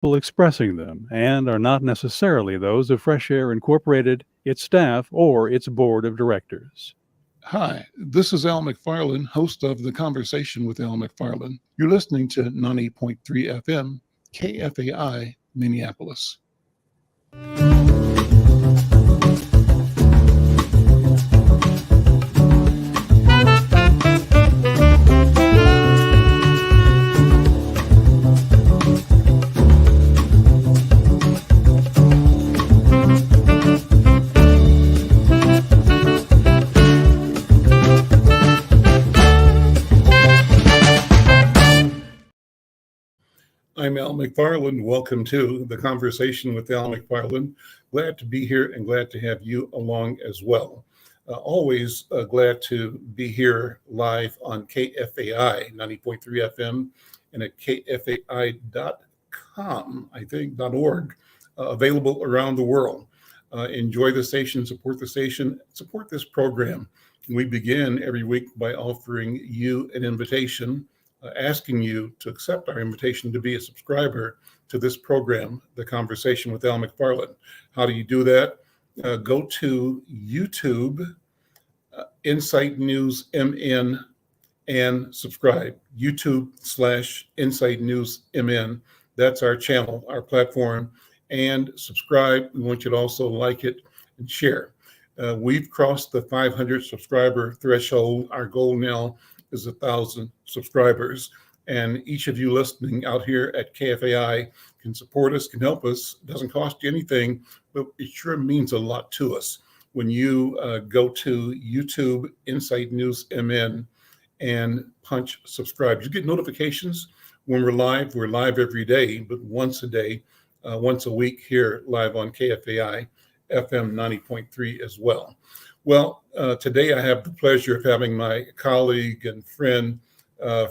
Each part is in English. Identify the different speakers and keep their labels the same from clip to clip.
Speaker 1: people expressing them and are not necessarily those of Fresh Air Incorporated, its staff, or its board of directors.
Speaker 2: Hi, this is Al McFarlane, host of The Conversation with Al McFarlane. You're listening to 90.3 FM, KFAI, Minneapolis. I'm Al McFarlane. Welcome to The Conversation with Al McFarlane. Glad to be here and glad to have you along as well. Always glad to be here live on KFAI 90.3 FM and at kfai.com, I think, .org, available around the world. Enjoy the station, support this program. We begin every week by offering you an invitation, asking you to accept our invitation to be a subscriber to this program, The Conversation with Al McFarlane. How do you do that? Go to YouTube, Insight News MN, and subscribe. YouTube/Insight News MN. That's our channel, our platform. And subscribe. We want you to also like it and share. We've crossed the 500 subscriber threshold. Our goal now is 1,000 subscribers. And each of you listening out here at KFAI can support us, can help us. It doesn't cost you anything, but it sure means a lot to us when you go to YouTube, Insight News MN, and punch subscribe. You get notifications when we're live. We're live every day, but once a day, once a week here live on KFAI FM 90.3 as well. Well, today I have the pleasure of having my colleague and friend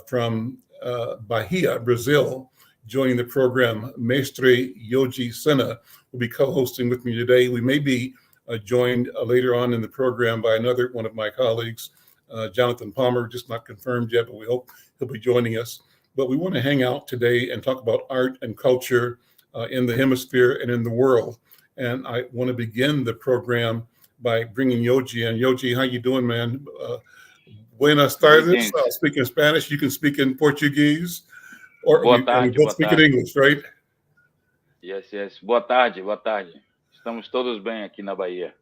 Speaker 2: from Bahia, Brazil, joining the program. Mestre Yoji Sena will be co-hosting with me today. We may be joined later on in the program by another one of my colleagues, Jonathan Palmer, just not confirmed yet, but we hope he'll be joining us. But we want to hang out today and talk about art and culture in the hemisphere and in the world. And I want to begin the program by bringing Yoji in. Yoji, how you doing, man? Buenas tardes. I'll speak in Spanish. You can speak in Portuguese, or we both speak in English, right?
Speaker 3: Yes. Boa tarde, boa tarde. Estamos todos bem aqui na Bahia.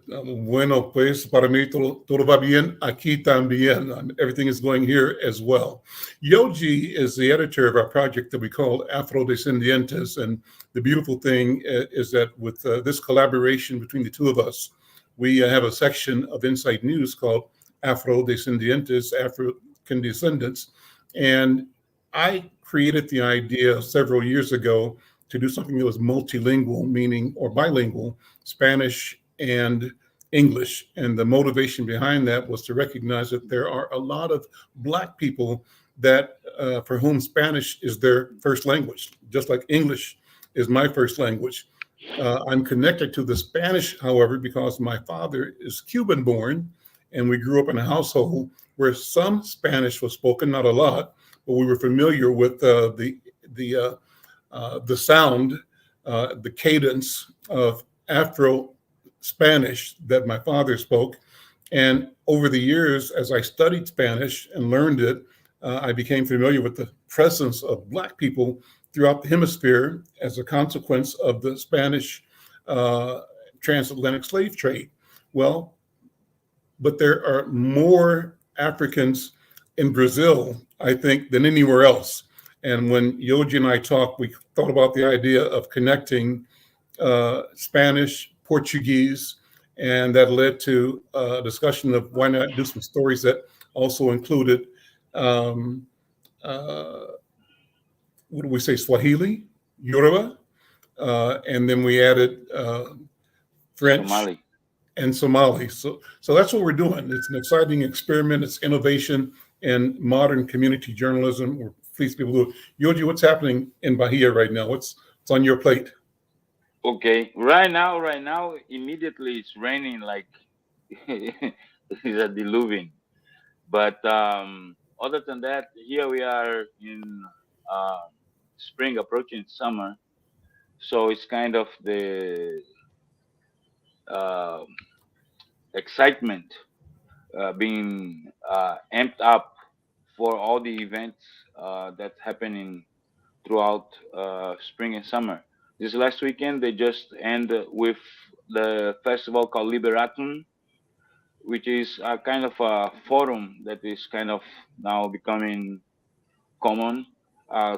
Speaker 2: Bueno, pues para mí todo va bien aquí también. Everything is going here as well. Yoji is the editor of our project that we call Afrodescendientes. And the beautiful thing is that with this collaboration between the two of us, we have a section of Insight News called Afrodescendientes, African Descendants. And I created the idea several years ago to do something that was multilingual, meaning, or bilingual, Spanish and English. And the motivation behind that was to recognize that there are a lot of Black people that for whom Spanish is their first language, just like English is my first language. I'm connected to the Spanish, however, because my father is Cuban born, and we grew up in a household where some Spanish was spoken, not a lot, but we were familiar with the sound, the cadence of Afro Spanish that my father spoke. And over the years, as I studied Spanish and learned it, I became familiar with the presence of Black people throughout the hemisphere as a consequence of the Spanish transatlantic slave trade. Well, but there are more Africans in Brazil, I think, than anywhere else. And when Yoji and I talked, we thought about the idea of connecting Spanish, Portuguese, and that led to a discussion of why not do some stories that also included, what do we say, Swahili, Yoruba, and then we added French,
Speaker 3: Somali.
Speaker 2: and Somali. So that's what we're doing. It's an exciting experiment. It's innovation in modern community journalism. We're pleased people do it. Yoji, what's happening in Bahia right now? What's on your plate?
Speaker 3: Okay, right now, immediately it's raining like it's a diluving. But other than that, here we are in spring approaching summer. So it's kind of the uh, excitement being amped up for all the events that's happening throughout spring and summer. This last weekend, they just end with the festival called Liberatum, which is a kind of a forum that is kind of now becoming common,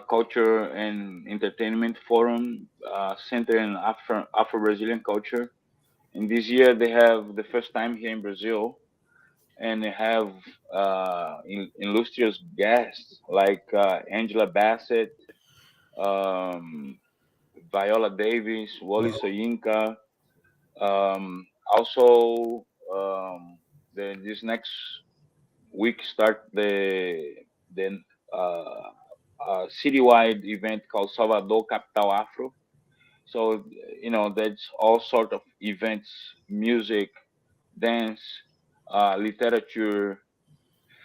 Speaker 3: culture and entertainment forum centered in Afro-Brazilian culture. And this year they have the first time here in Brazil, and they have illustrious guests like Angela Bassett, um, Viola Davis, Wally
Speaker 2: Wow.
Speaker 3: Soyinka. Also, this next week start the uh, citywide event called Salvador Capital Afro. So that's all sort of events, music, dance, literature,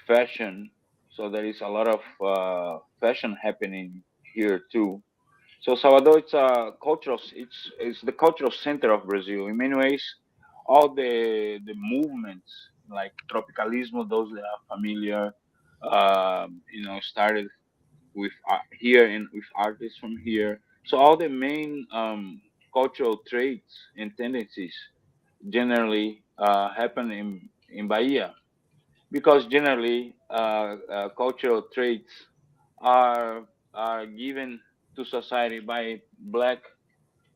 Speaker 3: fashion. So there is a lot of fashion happening here too. So Salvador, it's the cultural center of Brazil. In many ways, all the movements like tropicalismo, those that are familiar, started with here and with artists from here. So all the main cultural traits and tendencies generally happen in Bahia, because generally cultural traits are are given to society by black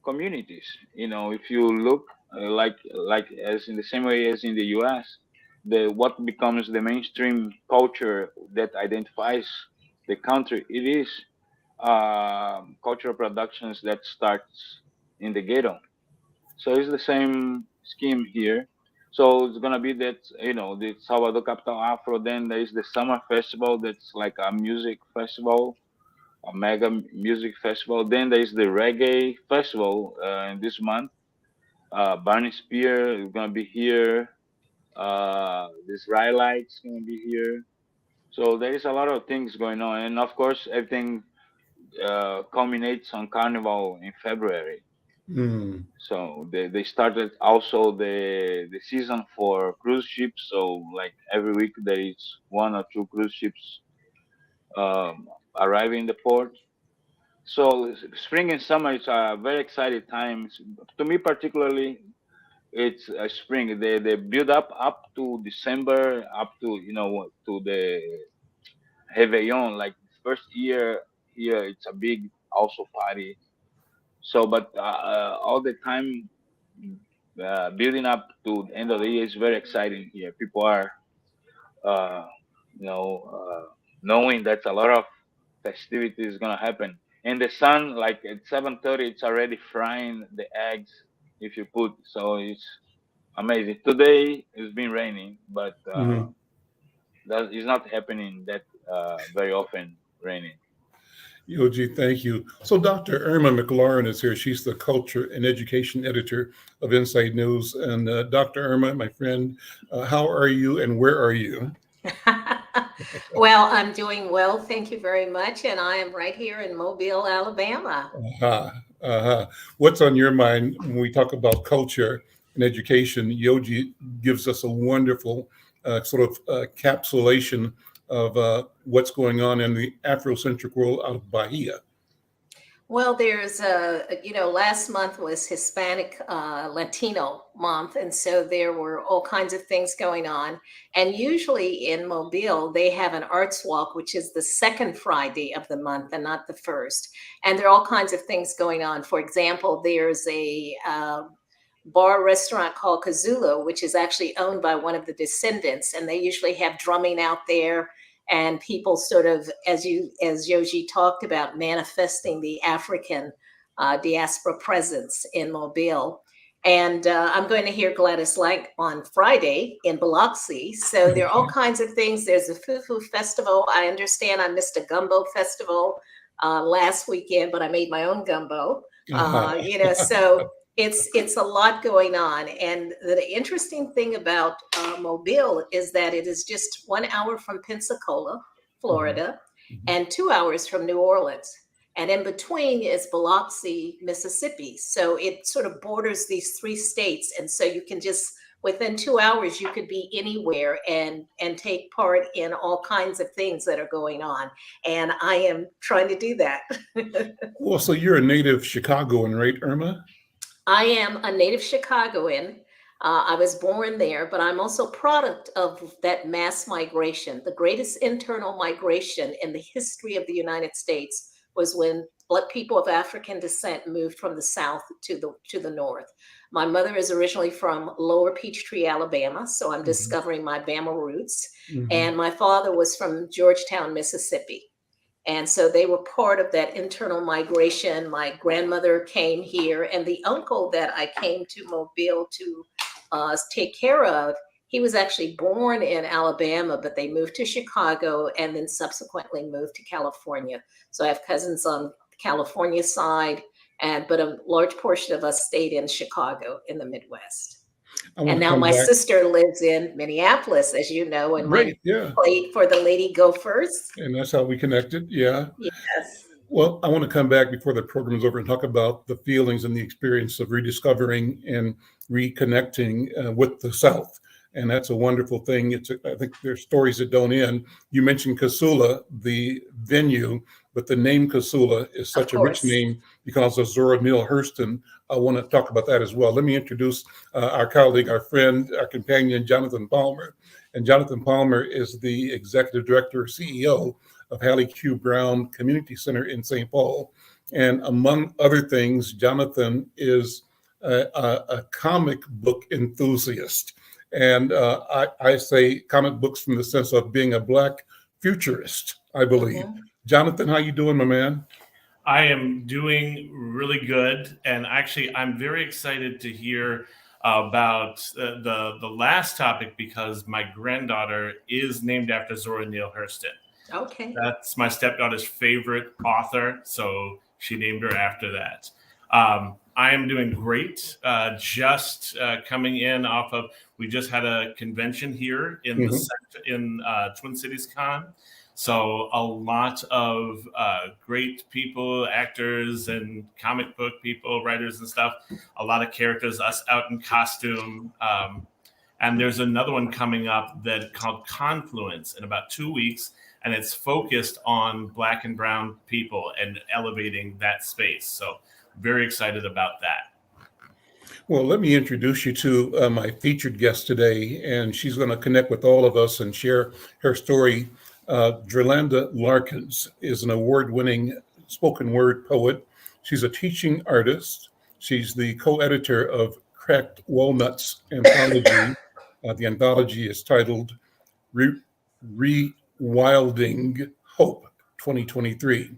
Speaker 3: communities. If you look like as in the same way as in the U.S., the what becomes the mainstream culture that identifies the country, it is cultural productions that starts in the ghetto. So it's the same scheme here. So it's gonna be that the Salvador Capital Afro. Then there is the summer festival that's like a music festival, a mega music festival. Then there is the reggae festival in this month. Barney Spear is gonna be here. This Rhylight's gonna be here. So there is a lot of things going on, and of course everything culminates on Carnival in February.
Speaker 2: Mm.
Speaker 3: So they started also the season for cruise ships. So like every week there is one or two cruise ships arriving in the port. So spring and summer is a very exciting time. To me particularly, it's spring. They build up to December, up to to the Réveillon. Like first year here, it's a big also party. So, but all the time building up to the end of the year is very exciting here. People are, uh, you know, knowing that a lot of festivity is gonna happen. And the sun, like at 7:30, it's already frying the eggs if you put. So it's amazing. Today it's been raining, but
Speaker 2: Mhm.
Speaker 3: that is not happening that very often. Raining.
Speaker 2: Yoji, thank you. So Dr. Irma McLaurin is here. She's the culture and education editor of Inside News. And Dr. Irma, my friend, how are you and where are you?
Speaker 4: Well, I'm doing well. Thank you very much. And I am right here in Mobile, Alabama.
Speaker 2: Uh-huh. Uh-huh. What's on your mind when we talk about culture and education? Yoji gives us a wonderful sort of capsulation of what's going on in the Afrocentric world out of Bahia.
Speaker 4: Well, there's last month was Hispanic Latino month. And so there were all kinds of things going on. And usually in Mobile, they have an arts walk, which is the second Friday of the month and not the first. And there are all kinds of things going on. For example, there's a bar restaurant called Kazulo, which is actually owned by one of the descendants. And they usually have drumming out there and people sort of, as Yoji talked about, manifesting the African diaspora presence in Mobile. And I'm going to hear Gladys Knight on Friday in Biloxi. So there are all kinds of things. There's a Fufu festival. I understand I missed a gumbo festival last weekend, but I made my own gumbo. So it's a lot going on. And the interesting thing about Mobile is that it is just 1 hour from Pensacola, Florida, and 2 hours from New Orleans. And in between is Biloxi, Mississippi. So it sort of borders these 3 states. And so you can just, within 2 hours, you could be anywhere and take part in all kinds of things that are going on. And I am trying to do that.
Speaker 2: Well, so you're a native Chicagoan, right, Irma?
Speaker 4: I am a native Chicagoan. I was born there, but I'm also product of that mass migration. The greatest internal migration in the history of the United States was when Black people of African descent moved from the South to the North. My mother is originally from Lower Peachtree, Alabama, so I'm discovering my Bama roots. And my father was from Georgetown, Mississippi. And so they were part of that internal migration. My grandmother came here, and the uncle that I came to Mobile to take care of, he was actually born in Alabama, but they moved to Chicago and then subsequently moved to California. So I have cousins on the California side, but a large portion of us stayed in Chicago in the Midwest. And now my sister lives in Minneapolis, as you know, and played for the Lady Gophers.
Speaker 2: And that's how we connected. Yeah.
Speaker 4: Yes.
Speaker 2: Well, I want to come back before the program is over and talk about the feelings and the experience of rediscovering and reconnecting with the South. And that's a wonderful thing. I think there's stories that don't end. You mentioned Casula, the venue, but the name Casula is such a rich name because of Zora Neale Hurston. I want to talk about that as well. Let me introduce our colleague, our friend, our companion, Jonathan Palmer. And Jonathan Palmer is the executive director, CEO of Hallie Q. Brown Community Center in St. Paul. And among other things, Jonathan is a comic book enthusiast. And I say comic books from the sense of being a Black futurist, I believe. Jonathan, how you doing, my man?
Speaker 5: I am doing really good. And actually, I'm very excited to hear about the last topic because my granddaughter is named after Zora Neale Hurston.
Speaker 4: Okay.
Speaker 5: That's my stepdaughter's favorite author, so she named her after that. I am doing great. Just coming in off of, we just had a convention here in Twin Cities Con. So a lot of great people, actors and comic book people, writers and stuff. A lot of characters, us out in costume. And there's another one coming up that called Confluence in about 2 weeks. And it's focused on Black and brown people and elevating that space. So very excited about that.
Speaker 2: Well, let me introduce you to my featured guest today, and she's going to connect with all of us and share her story. Dralandra Larkins is an award-winning spoken word poet. She's a teaching artist. She's the co-editor of Cracked Walnuts anthology. The anthology is titled Rewilding Hope 2023.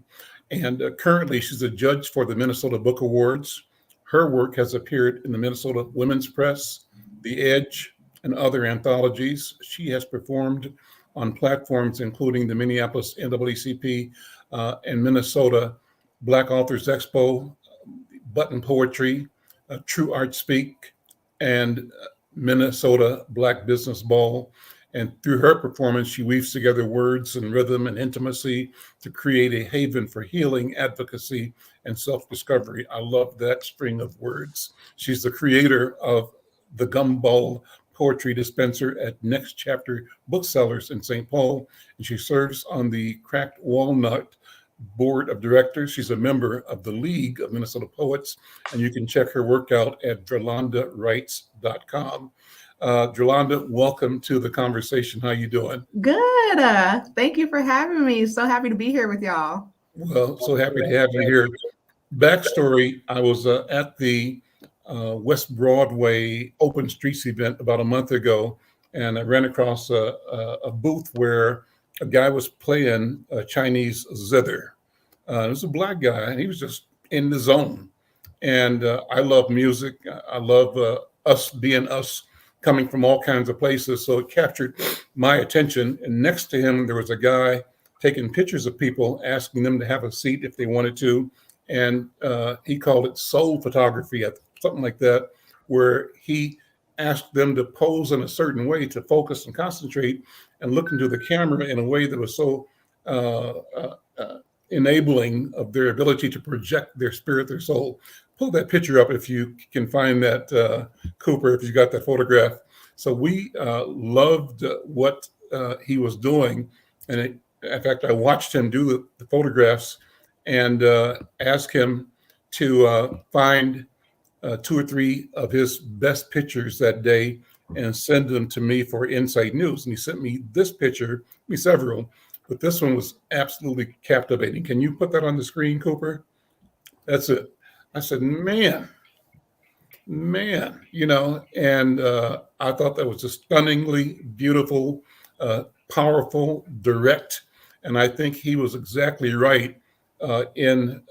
Speaker 2: And currently she's a judge for the Minnesota Book Awards. Her work has appeared in the Minnesota Women's Press, The Edge, and other anthologies. She has performed on platforms including the Minneapolis NAACP and Minnesota Black Authors Expo, Button Poetry, True Art Speak, and Minnesota Black Business Ball. And through her performance, she weaves together words and rhythm and intimacy to create a haven for healing, advocacy, and self-discovery. I love that string of words. She's the creator of the Gumball Poetry Dispenser at Next Chapter Booksellers in St. Paul, and she serves on the Cracked Walnut Board of Directors. She's a member of the League of Minnesota Poets, and you can check her work out at dralandrawrites.com. Dralandra, welcome to the conversation. How you doing?
Speaker 6: Good. Thank you for having me. So happy to be here with y'all.
Speaker 2: Well, so happy to have you here. Backstory, I was at the West Broadway Open Streets event about a month ago, and I ran across a booth where a guy was playing a Chinese zither. It was a Black guy, and he was just in the zone. And I love music. I love us being us, coming from all kinds of places. So it captured my attention. And next to him, there was a guy taking pictures of people, asking them to have a seat if they wanted to. And he called it soul photography, something like that, where he asked them to pose in a certain way to focus and concentrate and look into the camera in a way that was so enabling of their ability to project their spirit, their soul. Pull that picture up if you can find that, Cooper, if you got that photograph. So we loved what he was doing. And in fact, I watched him do the photographs and asked him to find 2 or 3 of his best pictures that day and send them to me for Insight News. And he sent me this picture, me several, but this one was absolutely captivating. Can you put that on the screen, Cooper? That's it. I said, man, you know, and I thought that was a stunningly beautiful, powerful, direct, and I think he was exactly right in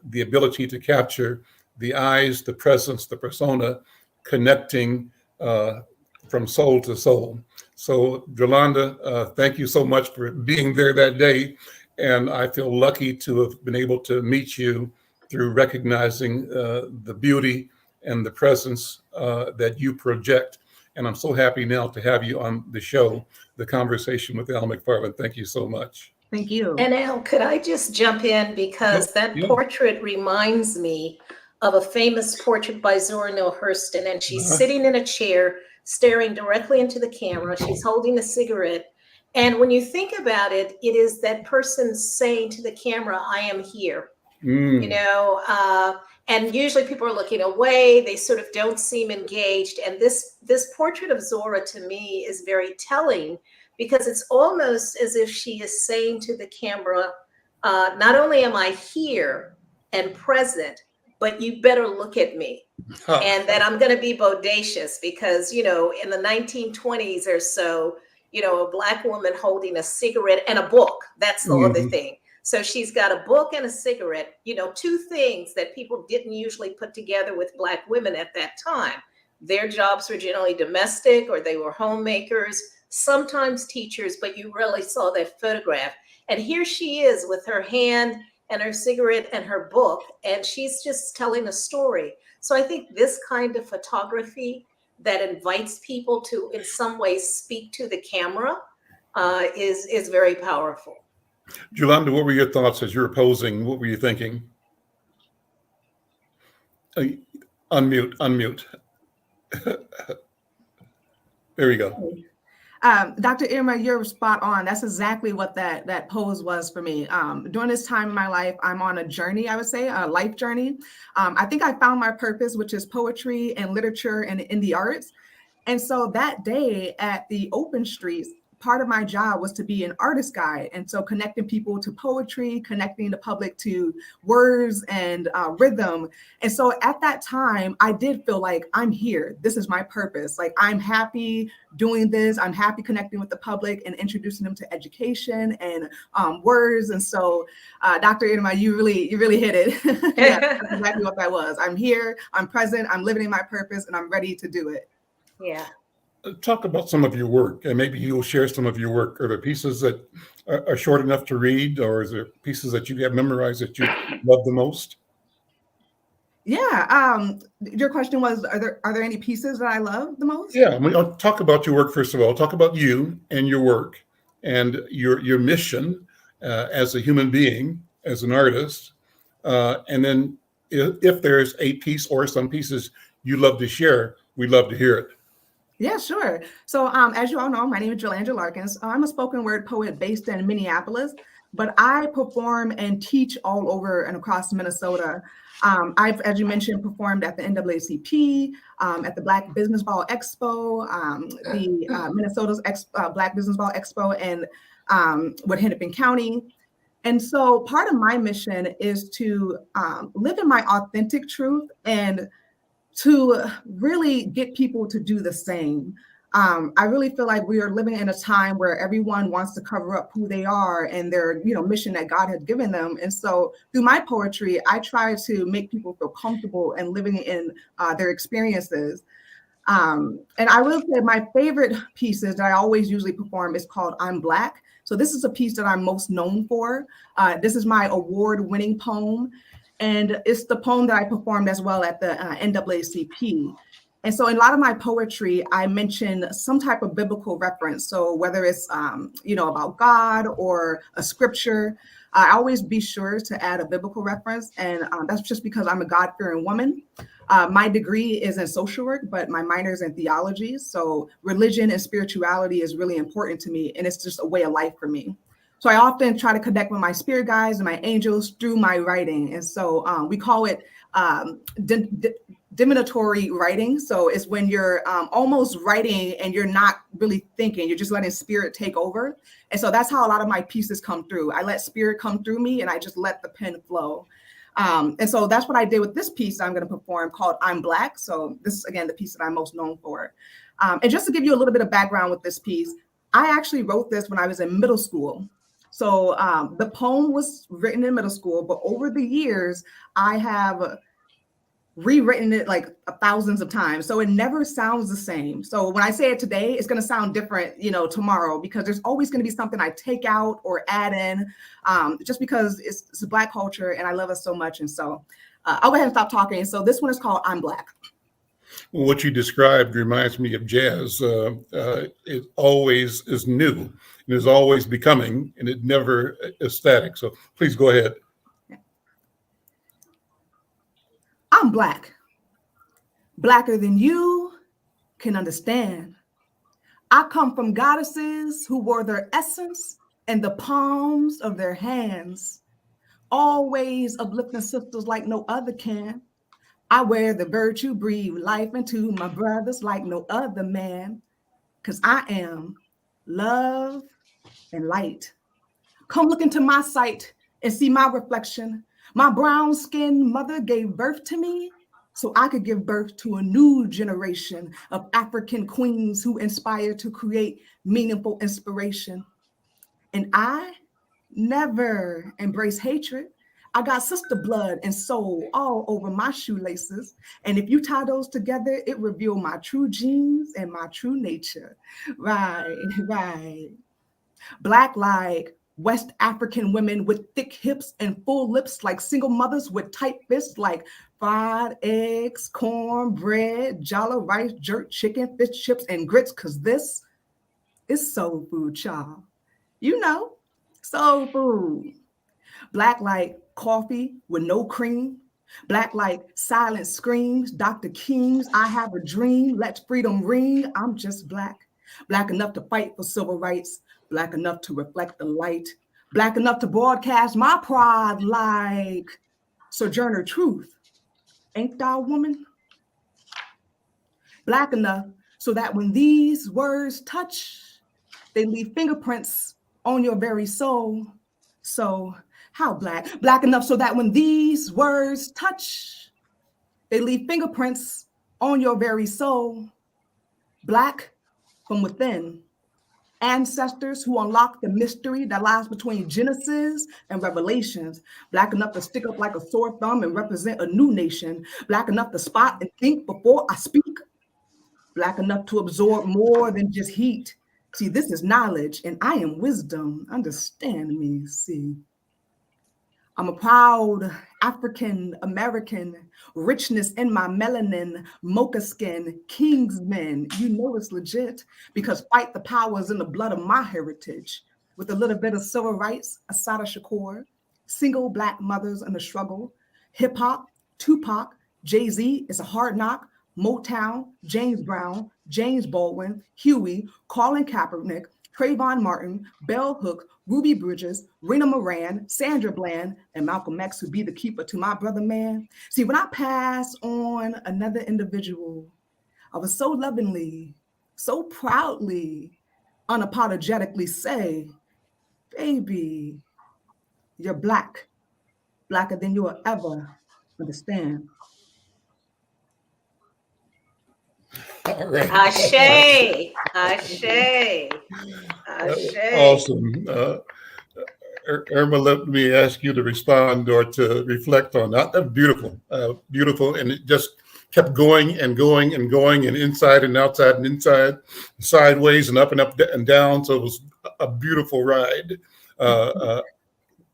Speaker 2: the ability to capture the eyes, the presence, the persona, connecting from soul to soul. So, Dralandra, thank you so much for being there that day. And I feel lucky to have been able to meet you through recognizing the beauty and the presence that you project. And I'm so happy now to have you on the show, The Conversation with Al McFarlane. Thank you so much.
Speaker 6: Thank you.
Speaker 4: And Al, could I just jump in, because that portrait reminds me of a famous portrait by Zora Neale Hurston, and she's sitting in a chair, staring directly into the camera. She's holding a cigarette. And when you think about it, it is that person saying to the camera, I am here, you know, and usually people are looking away. They sort of don't seem engaged. And this portrait of Zora to me is very telling, because it's almost as if she is saying to the camera, not only am I here and present, but you better look at me. And that I'm going to be bodacious, because, you know, in the 1920s or so, you know, a Black woman holding a cigarette and a book. That's the other thing. So she's got a book and a cigarette, you know, 2 things that people didn't usually put together with Black women at that time. Their jobs were generally domestic, or they were homemakers, sometimes teachers, but you really saw that photograph. And here she is with her hand and her cigarette and her book, and she's just telling a story. So I think this kind of photography that invites people to, in some ways, speak to the camera is very powerful.
Speaker 2: Dralandra, what were your thoughts as you were posing? What were you thinking? Unmute. There we go.
Speaker 6: Dr. Irma, you're spot on. That's exactly what that pose was for me. During this time in my life, I'm on a journey, I would say, a life journey. I think I found my purpose, which is poetry and literature and in the arts. And so that day at the open streets, part of my job was to be an artist guide. And so connecting people to poetry, connecting the public to words and rhythm. And so at that time, I did feel like I'm here. This is my purpose. Like, I'm happy doing this. I'm happy connecting with the public and introducing them to education and words. And so Dr. Irma, you really hit it. Yeah, that's exactly what that was. I'm here, I'm present, I'm living in my purpose, and I'm ready to do it.
Speaker 4: Yeah.
Speaker 2: Talk about some of your work, and maybe you'll share some of your work. Are there pieces that are short enough to read, or is there pieces that you have memorized that you love the most?
Speaker 6: Yeah. Your question was, are there any pieces that I love the most?
Speaker 2: Yeah. I'll talk about your work first of all. Talk about you and your work and your mission as a human being, as an artist, and then if there's a piece or some pieces you love to share, we'd love to hear it.
Speaker 6: Yeah, sure. So as you all know, my name is Dralandra Larkins. I'm a spoken word poet based in Minneapolis, but I perform and teach all over and across Minnesota. I've, as you mentioned, performed at the NAACP, at the Black Business Ball Expo, the Minnesota's Black Business Ball Expo, and with Hennepin County. And so part of my mission is to live in my authentic truth and to really get people to do the same. I really feel like we are living in a time where everyone wants to cover up who they are and their, mission that God has given them. And so through my poetry, I try to make people feel comfortable and living in their experiences. And I will say my favorite pieces that I always usually perform is called I'm Black. So this is a piece that I'm most known for. This is my award-winning poem. And it's the poem that I performed as well at the NAACP. And so in a lot of my poetry, I mention some type of biblical reference. So whether it's, about God or a scripture. I always be sure to add a biblical reference, and that's just because I'm a God-fearing woman. My degree is in social work, but my minor is in theology. So religion and spirituality is really important to me, and it's just a way of life for me. So I often try to connect with my spirit guides and my angels through my writing. And so we call it divinatory writing. So it's when you're almost writing and you're not really thinking, you're just letting spirit take over. And so that's how a lot of my pieces come through. I let spirit come through me and I just let the pen flow. And so that's what I did with this piece I'm going to perform called I'm Black. So this is, again, the piece that I'm most known for. And just to give you a little bit of background with this piece, I actually wrote this when I was in middle school. So the poem was written in middle school, but over the years, I have rewritten it like thousands of times. So it never sounds the same. So when I say it today, it's going to sound different, tomorrow, because there's always going to be something I take out or add in, just because it's Black culture and I love it so much. And so I'll go ahead and stop talking. So this one is called I'm Black.
Speaker 2: Well, what you described reminds me of jazz. It always is new and is always becoming, and it never is static. So please go ahead.
Speaker 6: I'm Black, blacker than you can understand. I come from goddesses who wore their essence in the palms of their hands, always uplifting sisters like no other can. I wear the virtue, breathe life into my brothers like no other man, because I am love and light. Come look into my sight and see my reflection. My brown-skinned mother gave birth to me so I could give birth to a new generation of African queens who inspire to create meaningful inspiration. And I never embrace hatred. I got sister blood and soul all over my shoelaces. And if you tie those together, it reveals my true genes and my true nature. Right. Black like West African women with thick hips and full lips, like single mothers with tight fists, like fried eggs, cornbread, jollof rice, jerk chicken, fish chips, and grits, because this is soul food, child. Soul food. Black like coffee with no cream. Black like silent screams, Dr. King's I have a dream, let freedom ring. I'm just black. Black enough to fight for civil rights. Black enough to reflect the light. Black enough to broadcast my pride like Sojourner Truth. Ain't thou woman? Black enough so that when these words touch, they leave fingerprints on your very soul. So how black? Black enough so that when these words touch, they leave fingerprints on your very soul. Black from within. Ancestors who unlock the mystery that lies between Genesis and Revelations. Black enough to stick up like a sore thumb and represent a new nation. Black enough to spot and think before I speak. Black enough to absorb more than just heat. See, this is knowledge and I am wisdom. Understand me, see. I'm a proud African American, richness in my melanin, mocha skin, Kingsman. You know it's legit because fight the powers in the blood of my heritage. With a little bit of civil rights, Assata Shakur, single Black mothers in the struggle, hip hop, Tupac, Jay-Z is a hard knock, Motown, James Brown, James Baldwin, Huey, Colin Kaepernick, Trayvon Martin, Bell Hook, Ruby Bridges, Rena Moran, Sandra Bland, and Malcolm X, who be the keeper to my brother, man. See, when I pass on another individual, I was so lovingly, so proudly, unapologetically say, baby, you're black, blacker than you will ever understand.
Speaker 2: All right.
Speaker 4: Ashe, ashe, ashe.
Speaker 2: Awesome. Irma, let me ask you to respond or to reflect on that. That's beautiful, beautiful. And it just kept going and going and going and inside and outside and inside, sideways and up and down. So it was a beautiful ride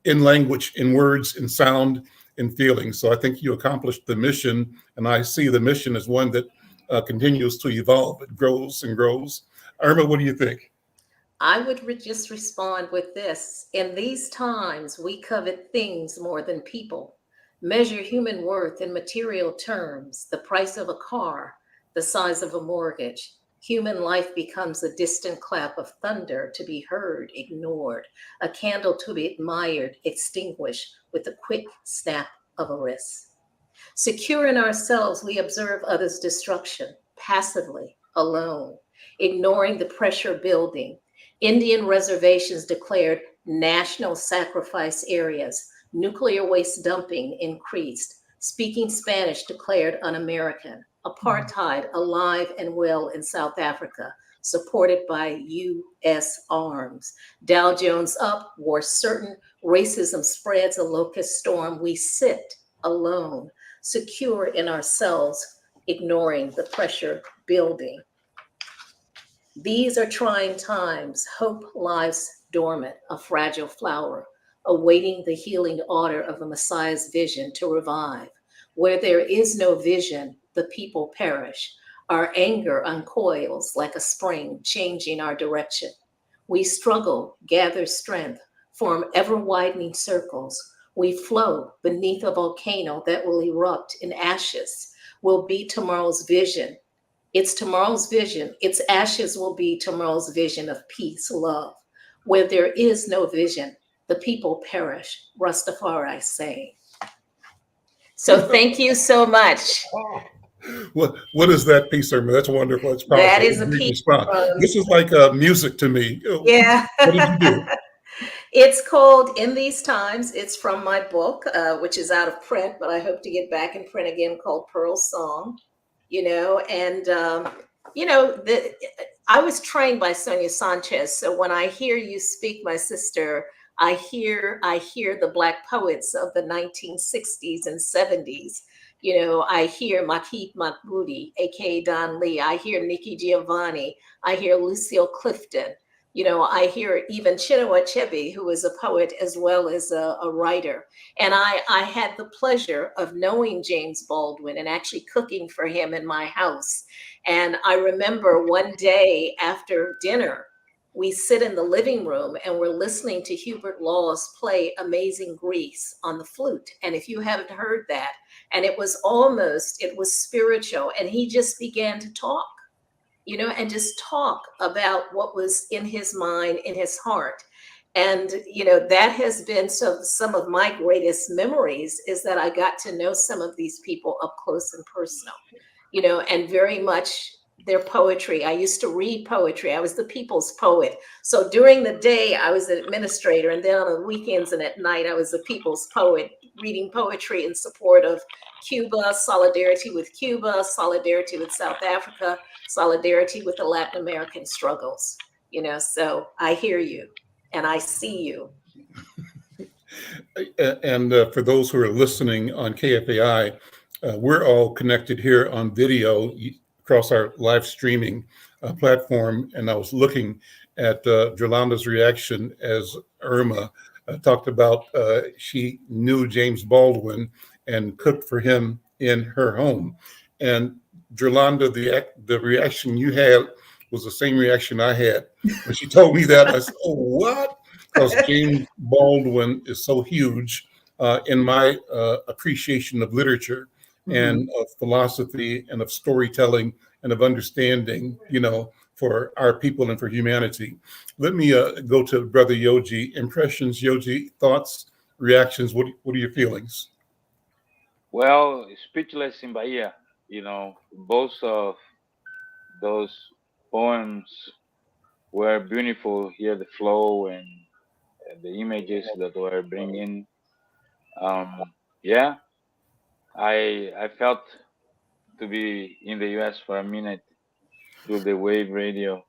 Speaker 2: in language, in words, in sound, in feeling. So I think you accomplished the mission. And I see the mission as one that continues to evolve. It grows and grows. Irma, what do you think?
Speaker 4: I would just respond with this. In these times, we covet things more than people, measure human worth in material terms, the price of a car, the size of a mortgage. Human life becomes a distant clap of thunder to be heard, ignored, a candle to be admired, extinguished with a quick snap of a wrist. Secure in ourselves, we observe others' destruction, passively, alone, ignoring the pressure building. Indian reservations declared national sacrifice areas. Nuclear waste dumping increased. Speaking Spanish declared un-American. Apartheid alive and well in South Africa, supported by U.S. arms. Dow Jones up, war certain. Racism spreads a locust storm. We sit alone, secure in ourselves, ignoring the pressure building. These are trying times. Hope lies dormant, a fragile flower, awaiting the healing order of the Messiah's vision to revive. Where there is no vision, the people perish. Our anger uncoils like a spring, changing our direction. We struggle, gather strength, form ever-widening circles. We flow beneath a volcano that will erupt in ashes, will be tomorrow's vision. It's tomorrow's vision. Its ashes will be tomorrow's vision of peace, love. Where there is no vision, the people perish. Rastafari say. So thank you so much.
Speaker 2: What is that piece, Irma? That's wonderful. It's powerful.
Speaker 4: That is a piece from,
Speaker 2: this is like music to me.
Speaker 4: Yeah.
Speaker 2: What did you do?
Speaker 4: It's called In These Times. It's from my book, which is out of print, but I hope to get back in print again, called Pearl's Song. And I was trained by Sonia Sanchez. So when I hear you speak, my sister, I hear the Black poets of the 1960s and 70s. I hear Makit Makbudi, aka Don Lee. I hear Nikki Giovanni. I hear Lucille Clifton. I hear even Chinua Achebe, who is a poet as well as a writer. And I had the pleasure of knowing James Baldwin and actually cooking for him in my house. And I remember one day after dinner, we sit in the living room and we're listening to Hubert Laws play Amazing Grace on the flute. And if you haven't heard that, and it was spiritual. And he just began to talk. And just talk about what was in his mind, in his heart. And, that has been some of my greatest memories, is that I got to know some of these people up close and personal, and very much their poetry. I used to read poetry. I was the people's poet. So during the day, I was an administrator. And then on the weekends and at night, I was the people's poet, reading poetry in support of Cuba, solidarity with Cuba, solidarity with South Africa, solidarity with the Latin American struggles. So I hear you and I see you.
Speaker 2: And for those who are listening on KFAI, we're all connected here on video across our live streaming platform. And I was looking at Dralandra's reaction as Irma talked about she knew James Baldwin and cooked for him in her home. And Dralandra, the reaction you had was the same reaction I had. When she told me that, I said, oh, what? Because James Baldwin is so huge in my appreciation of literature and of philosophy and of storytelling and of understanding, for our people and for humanity. Let me go to Brother Yoji. Impressions, Yoji, thoughts, reactions. What are your feelings?
Speaker 3: Well, speechless in Bahia. Both of those poems were beautiful. Here, the flow and the images that were bringing. Yeah, I felt to be in the U.S. for a minute through the wave radio.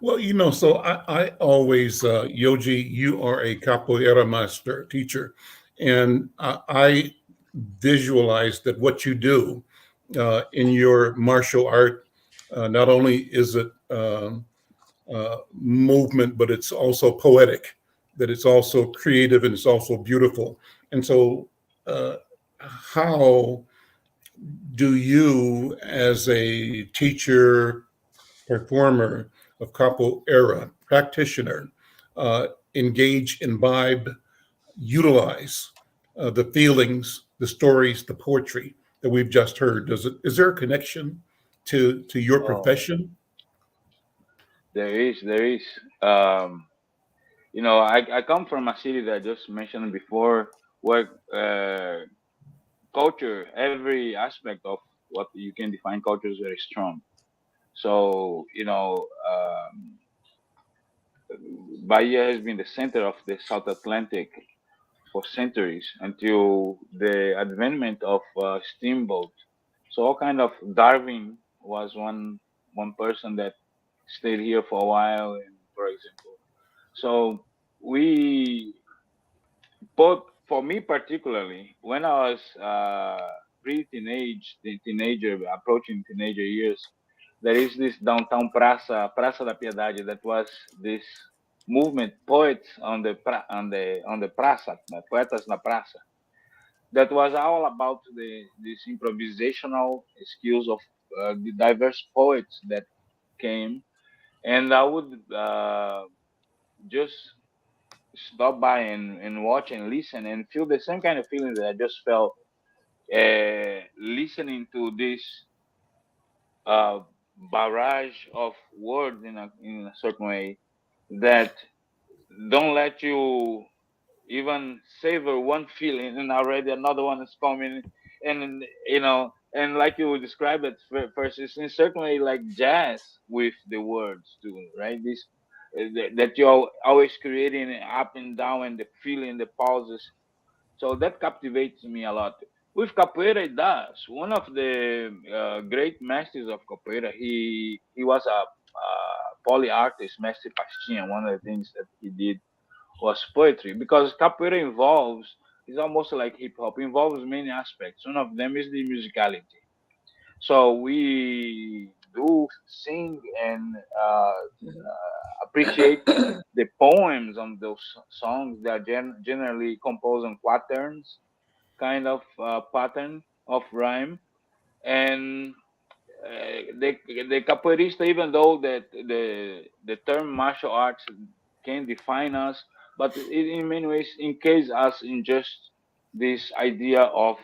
Speaker 2: Well, so I always, Yoji, you are a capoeira master teacher, and I visualize that what you do in your martial art, not only is it movement, but it's also poetic, that it's also creative and it's also beautiful. And so how do you, as a teacher, performer, of capoeira practitioner engage, imbibe, utilize the feelings, the stories, the poetry that we've just heard? Is there a connection to your
Speaker 3: Oh,
Speaker 2: profession?
Speaker 3: there is. Um, I come from a city that I just mentioned before, where culture, every aspect of what you can define culture is very strong. So, Bahia has been the center of the South Atlantic for centuries until the advancement of steamboat. So all kind of Darwin was one person that stayed here for a while, and for example. So we both, for me particularly, when I was the teenager, approaching teenager years, there is this downtown Praça da Piedade, that was this movement, poets on the praça, poetas na praça, that was all about this improvisational skills of the diverse poets that came, and I would just stop by and watch and listen and feel the same kind of feeling that I just felt listening to this uh, barrage of words in a certain way that don't let you even savor one feeling and already another one is coming, and and like you described it first, it's in certain way like jazz with the words too, right? This that you're always creating up and down, and the feeling, the pauses. So that captivates me a lot. With capoeira, it does. One of the great masters of capoeira, he was a poly artist, Mestre Pastinha. One of the things that he did was poetry, because capoeira involves, it's almost like hip hop, involves many aspects. One of them is the musicality. So we do sing and appreciate the poems on those songs that are generally composed on quaterns, kind of pattern of rhyme. And the capoeirista, even though that the term martial arts can define us, but it in many ways encase us in just this idea of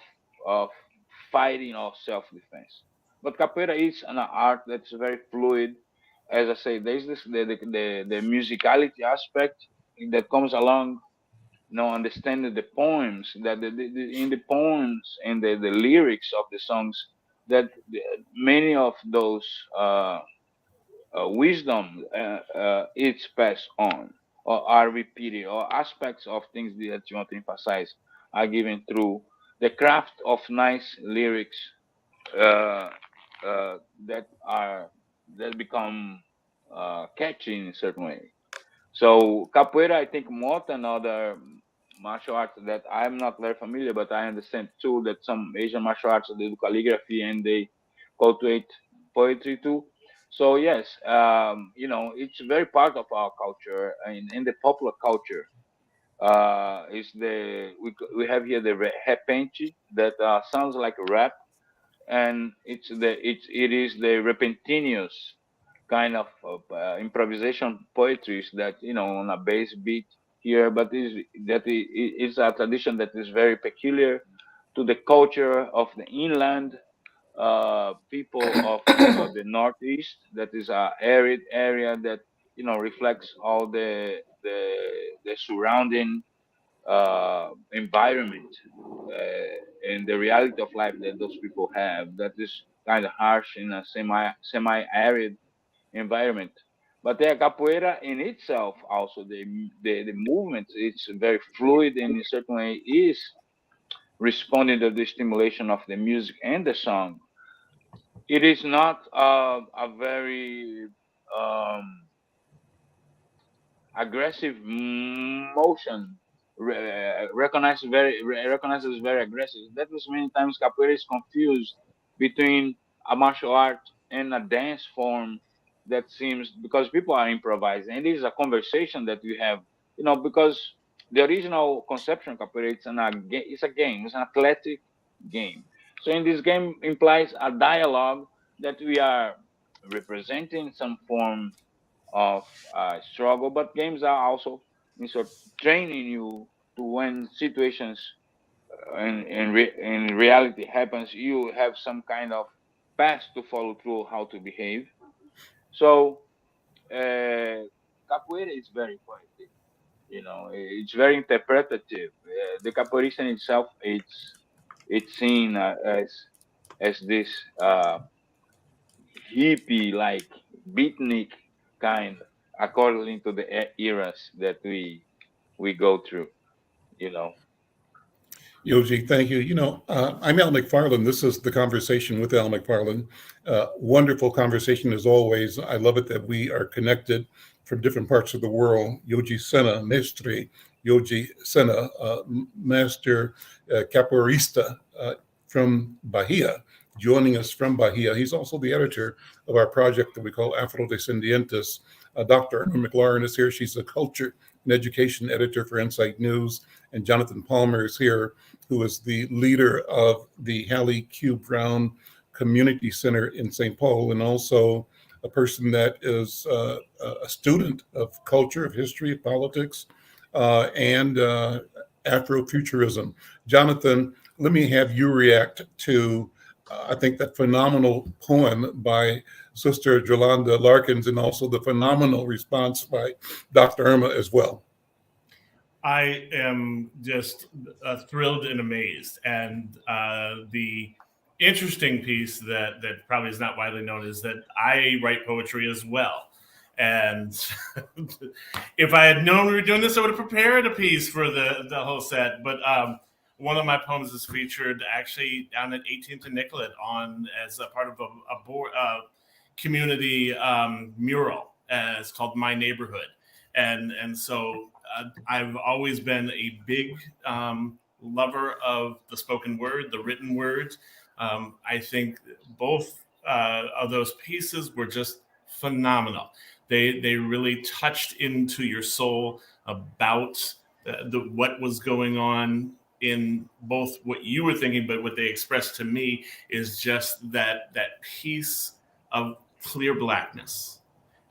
Speaker 3: fighting or self-defense. But capoeira is an art that's very fluid. As I say, there's this the musicality aspect that comes along, understanding the poems, that in the poems and the lyrics of the songs, that many of those wisdom it's passed on or are repeated, or aspects of things that you want to emphasize are given through the craft of nice lyrics uh, that are that become catchy in a certain way. So capoeira, I think, more than other martial arts that I'm not very familiar, but I understand too that some Asian martial arts they do calligraphy and they cultivate poetry too. So yes, it's very part of our culture, and in the popular culture. Is the we have here the repente that sounds like a rap, and it is the repentinious kind of improvisation poetry that on a bass beat here, but is a tradition that is very peculiar to the culture of the inland people of the northeast. That is a arid area that reflects all the surrounding environment and the reality of life that those people have. That is kind of harsh in a semi arid environment. But the capoeira in itself, also the movement, it's very fluid, and in certain way is responding to the stimulation of the music and the song. It is not a very um, aggressive motion. Recognizes very aggressive. That was many times capoeira is confused between a martial art and a dance form that seems, because people are improvising, and it is a conversation that we have. Because the original conception of capoeira, it's a game, it's an athletic game. So in this game implies a dialogue that we are representing some form of struggle. But games are also in sort training you to when situations in reality happens, you have some kind of path to follow through how to behave. So capoeira is very poetic. You know, it's very interpretative. The capoeirista in itself, it's seen as this hippie like beatnik kind, according to the eras that we go through. You know.
Speaker 2: Yogi, thank you. I'm Al McFarlane. This is the Conversation with Al McFarlane. Wonderful conversation as always. I love it that we are connected from different parts of the world. Yogi Sena, Mestre, Yogi Sena, Master Capoeirista from Bahia, joining us from Bahia. He's also the editor of our project that we call Afrodescendientes. Dr. Irma McLaurin is here. She's a culture and education editor for Insight News. And Jonathan Palmer is here, who is the leader of the Hallie Q. Brown Community Center in St. Paul, and also a person that is a student of culture, of history, of politics, and Afrofuturism. Jonathan, let me have you react to, I think, that phenomenal poem by Sister Dralandra Larkins, and also the phenomenal response by Dr. Irma as well.
Speaker 5: I am just thrilled and amazed. And the interesting piece that probably is not widely known is that I write poetry as well. And if I had known we were doing this, I would have prepared a piece for the whole set. But one of my poems is featured actually down at 18th and Nicollet as a part of a community mural. It's called My Neighborhood. And so I've always been a big lover of the spoken word, the written word. I think both of those pieces were just phenomenal. They really touched into your soul about what was going on in both what you were thinking, but what they expressed to me is just that piece of clear blackness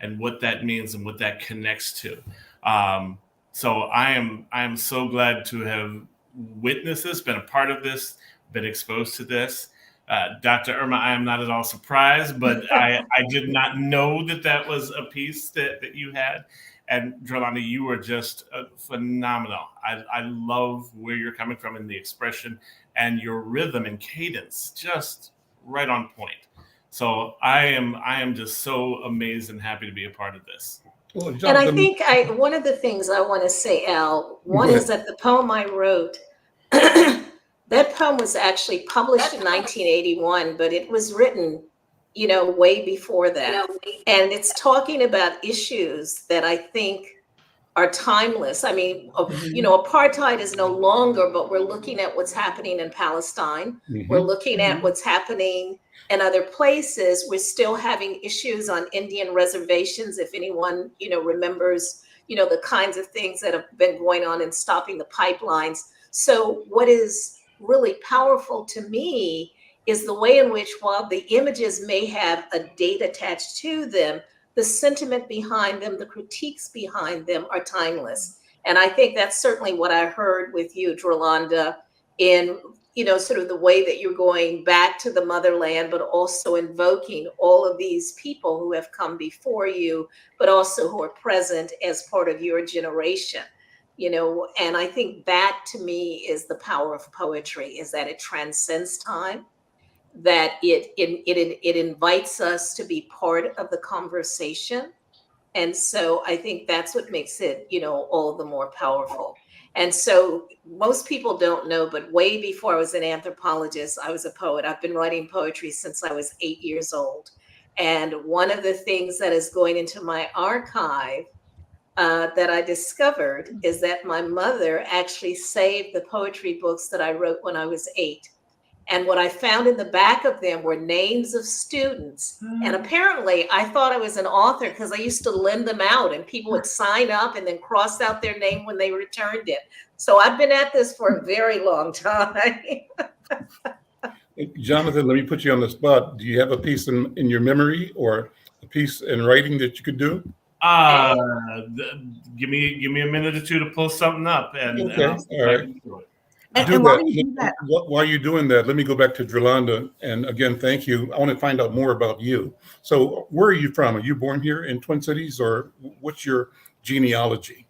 Speaker 5: and what that means and what that connects to. So I am so glad to have witnessed this, been a part of this, been exposed to this. Dr. Irma, I am not at all surprised, but I did not know that was a piece that you had. And Dralandra, you were just phenomenal. I love where you're coming from in the expression, and your rhythm and cadence, just right on point. So I am just so amazed and happy to be a part of this.
Speaker 2: Well,
Speaker 4: and I think one of the things I want to say, Al, one is that the poem I wrote, that poem was actually published in 1981, but it was written, way before that. And it's talking about issues that I think are timeless. I mean, apartheid is no longer, but we're looking at what's happening in Palestine. Mm-hmm. We're looking at what's happening in other places. We're still having issues on Indian reservations. If anyone, remembers, the kinds of things that have been going on in stopping the pipelines. So what is really powerful to me is the way in which, while the images may have a date attached to them, the sentiment behind them, the critiques behind them are timeless. And I think that's certainly what I heard with you, Dralandra, in, sort of the way that you're going back to the motherland, but also invoking all of these people who have come before you, but also who are present as part of your generation. And I think that to me is the power of poetry, is that it transcends time, that it invites us to be part of the conversation. And so I think that's what makes it, all the more powerful. And so most people don't know, but way before I was an anthropologist, I was a poet. I've been writing poetry since I was 8 years old. And one of the things that is going into my archive that I discovered is that my mother actually saved the poetry books that I wrote when I was 8. And what I found in the back of them were names of students. And apparently I thought I was an author because I used to lend them out and people would sign up and then cross out their name when they returned it. So I've been at this for a very long time.
Speaker 2: Jonathan, let me put you on the spot. Do you have a piece in your memory or a piece in writing that you could do?
Speaker 5: Give me a minute or two to pull something up, and
Speaker 2: Okay,
Speaker 5: I'll see if
Speaker 2: all
Speaker 5: I
Speaker 2: right.
Speaker 5: can do it.
Speaker 6: And while you do that,
Speaker 2: While you're doing that, let me go back to Dralandra. And again, thank you. I want to find out more about you. So where are you from? Are you born here in Twin Cities, or what's your genealogy?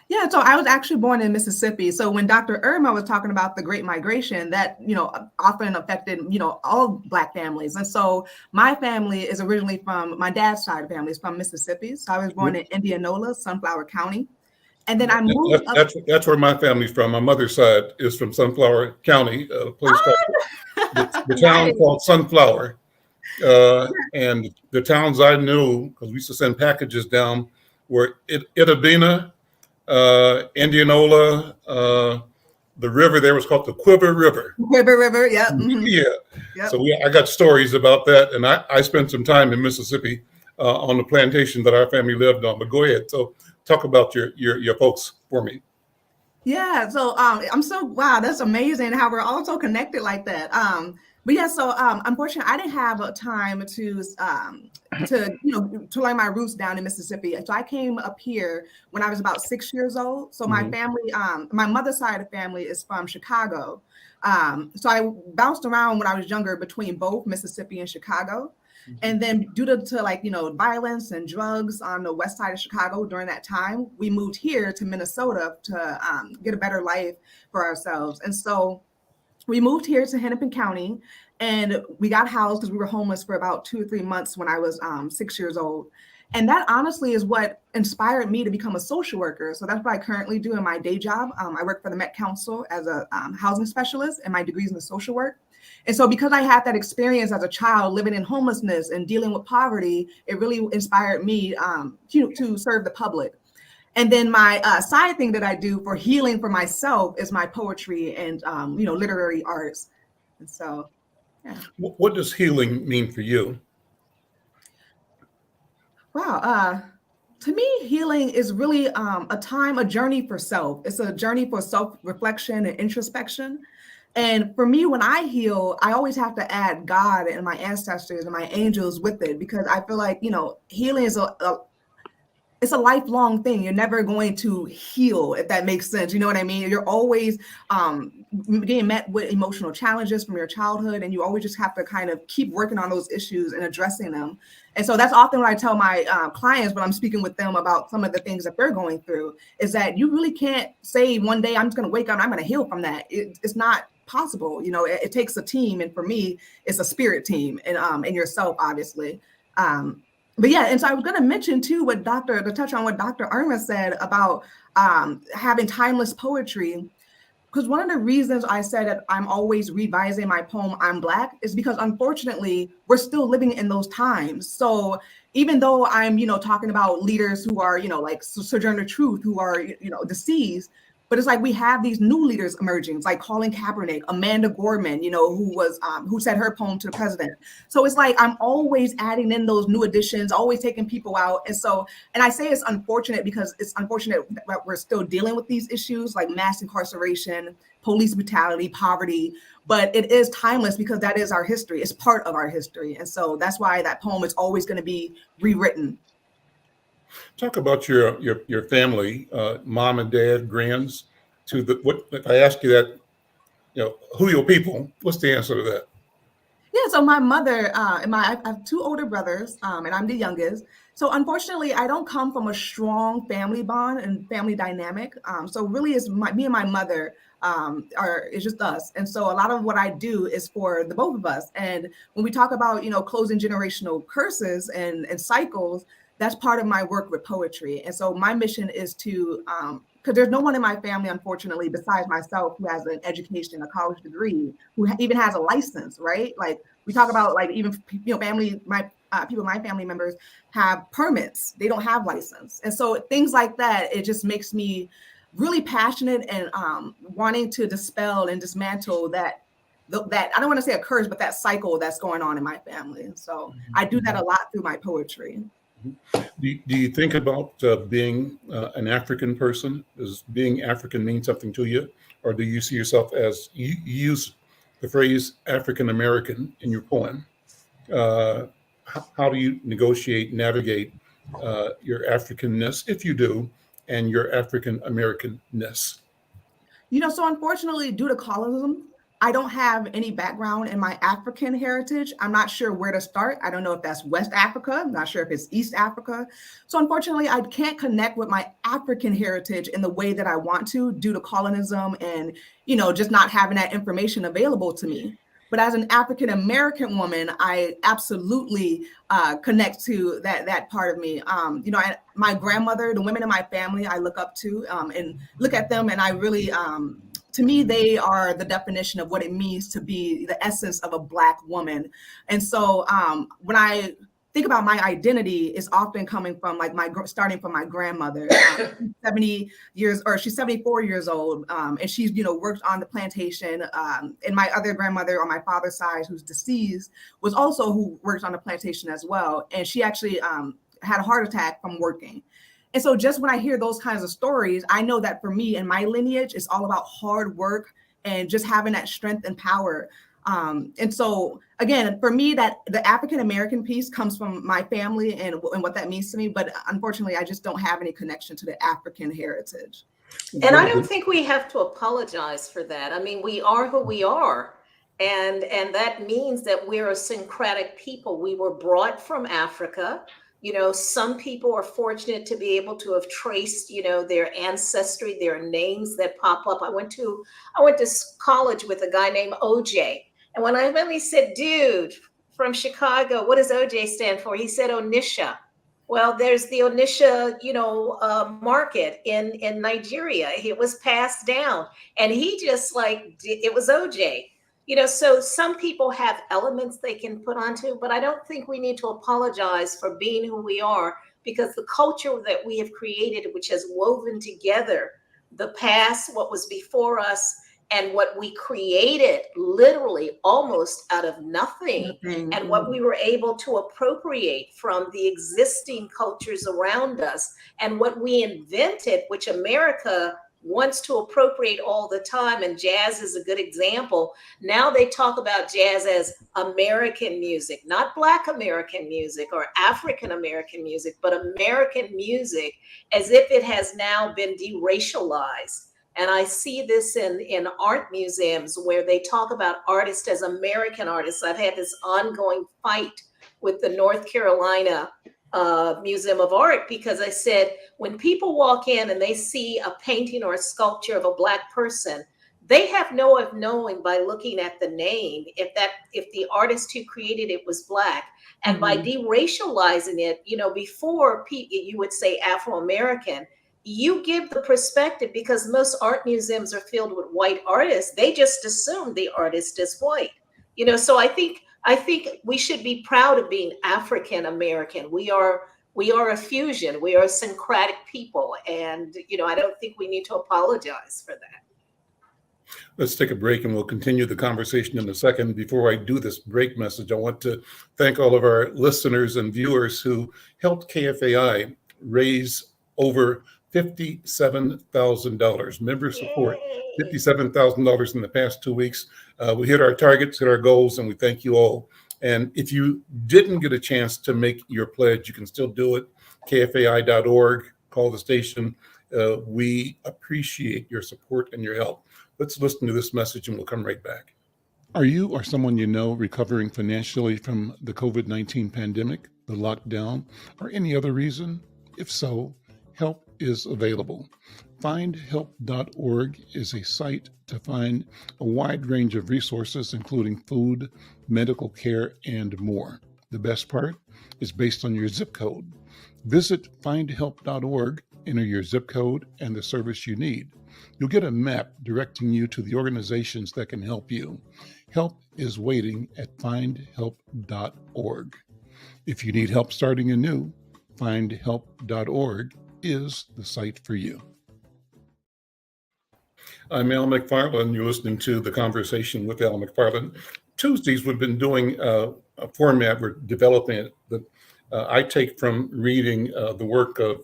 Speaker 6: yeah, so I was actually born in Mississippi. So when Dr. Irma was talking about the Great Migration, that, often affected, all Black families. And so my family is originally from, my dad's side of the family is from Mississippi. So I was born in Indianola, Sunflower County. And then I moved up.
Speaker 2: That's where my family's from. My mother's side is from Sunflower County, a place called the town called Sunflower. And the towns I knew, because we used to send packages down, were Itabena, Indianola, the river there was called the Quiver River.
Speaker 6: River, yeah. Mm-hmm.
Speaker 2: Yeah.
Speaker 6: Yep.
Speaker 2: So I got stories about that, and I spent some time in Mississippi on the plantation that our family lived on. But go ahead. So talk about your folks for me.
Speaker 6: Yeah, so wow, that's amazing how we're all so connected like that. But yeah, so unfortunately, I didn't have a time to learn my roots down in Mississippi. So I came up here when I was about 6 years old. So my family, my mother's side of the family is from Chicago. So I bounced around when I was younger between both Mississippi and Chicago. And then due to violence and drugs on the west side of Chicago during that time, we moved here to Minnesota to get a better life for ourselves. And so we moved here to Hennepin County, and we got housed because we were homeless for about 2 or 3 months when I was 6 years old. And that honestly is what inspired me to become a social worker. So that's what I currently do in my day job. I work for the Met Council as a housing specialist, and my degree is in social work. And so because I had that experience as a child living in homelessness and dealing with poverty, it really inspired me to serve the public. And then my side thing that I do for healing for myself is my poetry and, literary arts. And so, yeah.
Speaker 2: What does healing mean for you?
Speaker 6: Wow. To me, healing is really a journey for self. It's a journey for self-reflection and introspection. And for me, when I heal, I always have to add God and my ancestors and my angels with it, because I feel like, healing is it's a lifelong thing. You're never going to heal, if that makes sense. You know what I mean? You're always getting met with emotional challenges from your childhood, and you always just have to kind of keep working on those issues and addressing them. And so that's often what I tell my clients when I'm speaking with them about some of the things that they're going through, is that you really can't say one day I'm just going to wake up and I'm going to heal from that. It's not possible. It takes a team. And for me, it's a spirit team and yourself, obviously. But yeah, and so I was going to mention too to touch on what Dr. Irma said about having timeless poetry, because one of the reasons I said that I'm always revising my poem, I'm Black, is because unfortunately, we're still living in those times. So even though I'm, talking about leaders who are, like Sojourner Truth, who are, deceased, but it's like we have these new leaders emerging. It's like Colin Kaepernick, Amanda Gorman, who said her poem to the president. So it's like I'm always adding in those new additions, always taking people out. And I say it's unfortunate because it's unfortunate that we're still dealing with these issues like mass incarceration, police brutality, poverty. But it is timeless because that is our history. It's part of our history. And so that's why that poem is always going to be rewritten.
Speaker 2: Talk about your family, mom and dad, grands. What if I ask you that? Who are your people? What's the answer to that?
Speaker 6: Yeah, so my mother I have 2 older brothers, and I'm the youngest. So unfortunately, I don't come from a strong family bond and family dynamic. So really, it's me and my mother it's just us. And so a lot of what I do is for the both of us. And when we talk about closing generational curses and cycles, that's part of my work with poetry. And so my mission is to, because there's no one in my family, unfortunately, besides myself, who has an education, a college degree, who even has a license, right? Like we talk about, like even family, people, my family members have permits. They don't have license. And so things like that, it just makes me really passionate and wanting to dispel and dismantle that I don't want to say a curse, but that cycle that's going on in my family. And so I do that a lot through my poetry.
Speaker 2: Do you think about being an African person? Does being African mean something to you? Or do you see yourself as, you use the phrase African American in your poem? How do you navigate your Africanness, if you do, and your African Americanness?
Speaker 6: So unfortunately, due to colorism, I don't have any background in my African heritage. I'm not sure where to start. I don't know if that's West Africa. I'm not sure if it's East Africa. So unfortunately, I can't connect with my African heritage in the way that I want to due to colorism and, just not having that information available to me. But as an African American woman, I absolutely connect to that part of me. My grandmother, the women in my family, I look up to and look at them, and I really, to me, they are the definition of what it means to be the essence of a Black woman. And so when I think about my identity, is often coming from starting from my grandmother. 74 years old, and she's worked on the plantation. And my other grandmother on my father's side, who's deceased, was also who worked on the plantation as well. And she actually had a heart attack from working. And so just when I hear those kinds of stories, I know that for me and my lineage, it's all about hard work and just having that strength and power. And so, again, for me, that the African-American piece comes from my family and what that means to me. But unfortunately, I just don't have any connection to the African heritage.
Speaker 4: And I don't think we have to apologize for that. I mean, we are who we are. And that means that we're a syncretic people. We were brought from Africa. Some people are fortunate to be able to have traced, their ancestry, their names that pop up. I went to college with a guy named OJ. And when he said, dude, from Chicago, what does OJ stand for? He said Onisha. Well, there's the Onisha, market in Nigeria. It was passed down. And he just it was OJ. So some people have elements they can put onto, but I don't think we need to apologize for being who we are, because the culture that we have created, which has woven together the past, what was before us, and what we created literally almost out of nothing, and what we were able to appropriate from the existing cultures around us, and what we invented, which America wants to appropriate all the time. And jazz is a good example. Now they talk about jazz as American music, not Black American music or African American music, but American music, as if it has now been deracialized. And I see this in art museums where they talk about artists as American artists. I've had this ongoing fight with the North Carolina Museum of Art, because I said, when people walk in and they see a painting or a sculpture of a Black person, they have no way of knowing by looking at the name if the artist who created it was Black. And by deracializing it, before you would say Afro-American, you give the perspective, because most art museums are filled with white artists. They just assume the artist is white. So I think we should be proud of being African American. We are a fusion. We are a syncretic people. And, I don't think we need to apologize for that.
Speaker 2: Let's take a break and we'll continue the conversation in a second. Before I do this break message, I want to thank all of our listeners and viewers who helped KFAI raise over $57,000 member support. $57,000 in the past 2 weeks. We hit our targets, hit our goals, and we thank you all. And if you didn't get a chance to make your pledge, you can still do it. KFAI.org, call the station. We appreciate your support and your help. Let's listen to this message and we'll come right back. Are you or someone you know recovering financially from the COVID-19 pandemic, the lockdown, or any other reason? If so, help is available. Findhelp.org is a site to find a wide range of resources, including food, medical care, and more. The best part is based on your zip code. Visit findhelp.org, enter your zip code and the service you need. You'll get a map directing you to the organizations that can help you. Help is waiting at findhelp.org. If you need help starting anew, findhelp.org is the site for you. I'm Al McFarlane. You're listening to the Conversation with Al McFarlane. Tuesdays, we've been doing a format. We're developing it that I take from reading the work of